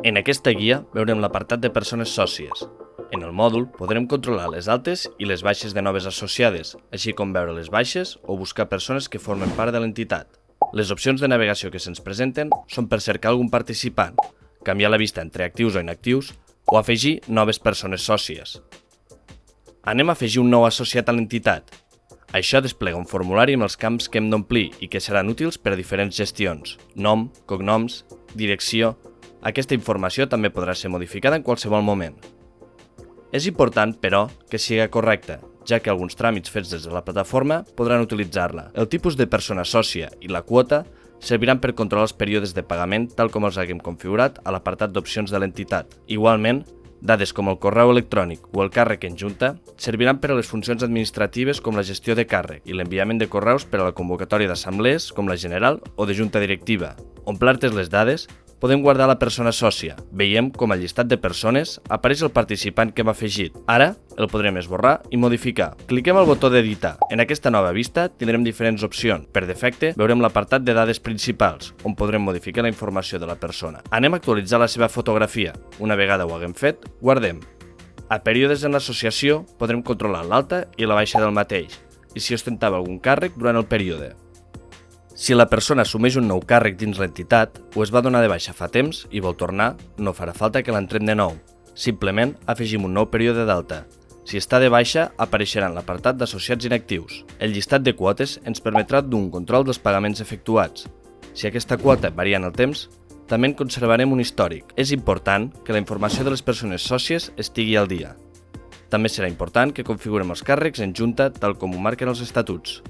En aquesta guia veurem l'apartat de persones sòcies. En el mòdul podrem controlar les altes i les baixes de noves associades, així com veure les baixes o buscar persones que formen part de l'entitat. Les opcions de navegació que se'ns presenten són per cercar algun participant, canviar la vista entre actius o inactius o afegir noves persones sòcies. Anem a afegir un nou associat a l'entitat. Això desplega un formulari amb els camps que hem d'omplir i que seran útils per a diferents gestions: nom, cognoms, direcció. Aquesta informació també podrà ser modificada en qualsevol moment. És important, però, que sigui correcta, ja que alguns tràmits fets des de la plataforma podran utilitzar-la. El tipus de persona sòcia i la quota serviran per controlar els períodes de pagament tal com els haguem configurat a l'apartat d'opcions de l'entitat. Igualment, dades com el correu electrònic o el càrrec en junta serviran per a les funcions administratives com la gestió de càrrec i l'enviament de correus per a la convocatòria d'assemblees com la general o de junta directiva. Omplertes les dades, podem guardar la persona sòcia. Veiem com al llistat de persones apareix el participant que hem afegit. Ara el podrem esborrar i modificar. Cliquem al botó d'editar. En aquesta nova vista tindrem diferents opcions. Per defecte veurem l'apartat de dades principals, on podrem modificar la informació de la persona. Anem a actualitzar la seva fotografia. Una vegada ho haguem fet, guardem. A períodes en l'associació podrem controlar l'alta i la baixa del mateix, i si ostentava algun càrrec durant el període. Si la persona assumeix un nou càrrec dins l'entitat o es va donar de baixa fa temps i vol tornar, no farà falta que l'entrem de nou. Simplement afegim un nou període d'alta. Si està de baixa, apareixerà en l'apartat d'associats inactius. El llistat de quotes ens permetrà dur un control dels pagaments efectuats. Si aquesta quota varia en el temps, també en conservarem un històric. És important que la informació de les persones sòcies estigui al dia. També serà important que configurem els càrrecs en junta tal com ho marquen els estatuts.